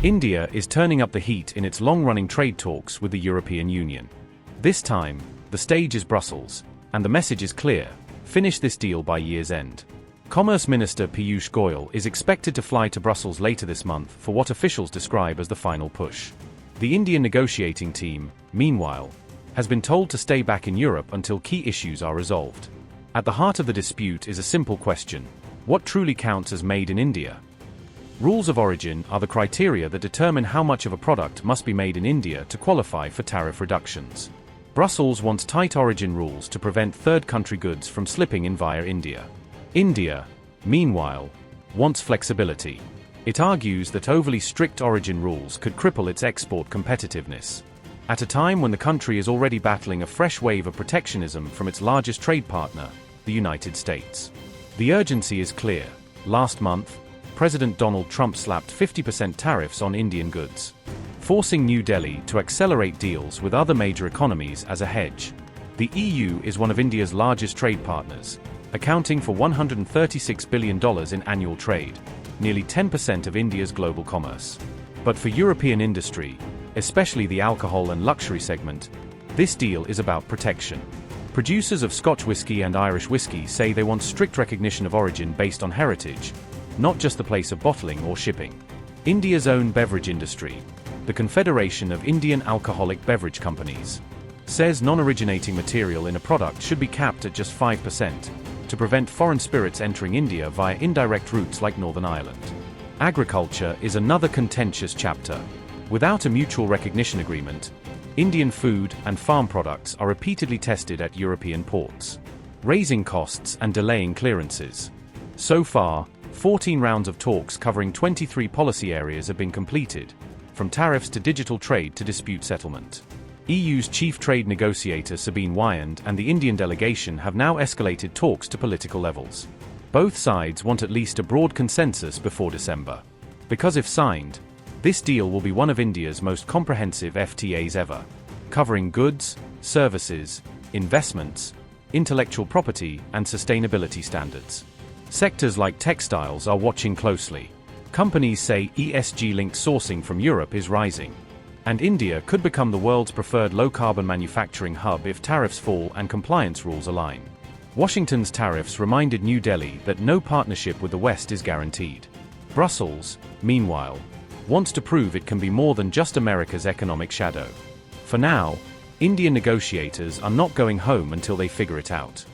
India is turning up the heat in its long-running trade talks with the European Union. This time, the stage is Brussels, and the message is clear: finish this deal by year's end. Commerce Minister Piyush Goyal is expected to fly to Brussels later this month for what officials describe as the final push. The Indian negotiating team, meanwhile, has been told to stay back in Europe until key issues are resolved. At the heart of the dispute is a simple question: what truly counts as made in India? Rules of origin are the criteria that determine how much of a product must be made in India to qualify for tariff reductions. Brussels wants tight origin rules to prevent third-country goods from slipping in via India. India, meanwhile, wants flexibility. It argues that overly strict origin rules could cripple its export competitiveness. At a time when the country is already battling a fresh wave of protectionism from its largest trade partner, the United States. The urgency is clear. Last month, President Donald Trump slapped 50% tariffs on Indian goods, forcing New Delhi to accelerate deals with other major economies as a hedge. The EU is one of India's largest trade partners, accounting for $136 billion in annual trade, nearly 10% of India's global commerce. But for European industry, especially the alcohol and luxury segment, this deal is about protection. Producers of Scotch whisky and Irish whisky say they want strict recognition of origin based on heritage, not just the place of bottling or shipping. India's own beverage industry, the Confederation of Indian Alcoholic Beverage Companies, says non-originating material in a product should be capped at just 5%, to prevent foreign spirits entering India via indirect routes like Northern Ireland. Agriculture is another contentious chapter. Without a mutual recognition agreement, Indian food and farm products are repeatedly tested at European ports, raising costs and delaying clearances. So far, 14 rounds of talks covering 23 policy areas have been completed, from tariffs to digital trade to dispute settlement. EU's chief trade negotiator Sabine Weyand and the Indian delegation have now escalated talks to political levels. Both sides want at least a broad consensus before December. Because if signed, this deal will be one of India's most comprehensive FTAs ever, covering goods, services, investments, intellectual property, and sustainability standards. Sectors like textiles are watching closely. Companies say ESG-linked sourcing from Europe is rising, and India could become the world's preferred low-carbon manufacturing hub if tariffs fall and compliance rules align. Washington's tariffs reminded New Delhi that no partnership with the West is guaranteed. Brussels, meanwhile, wants to prove it can be more than just America's economic shadow. For now, Indian negotiators are not going home until they figure it out.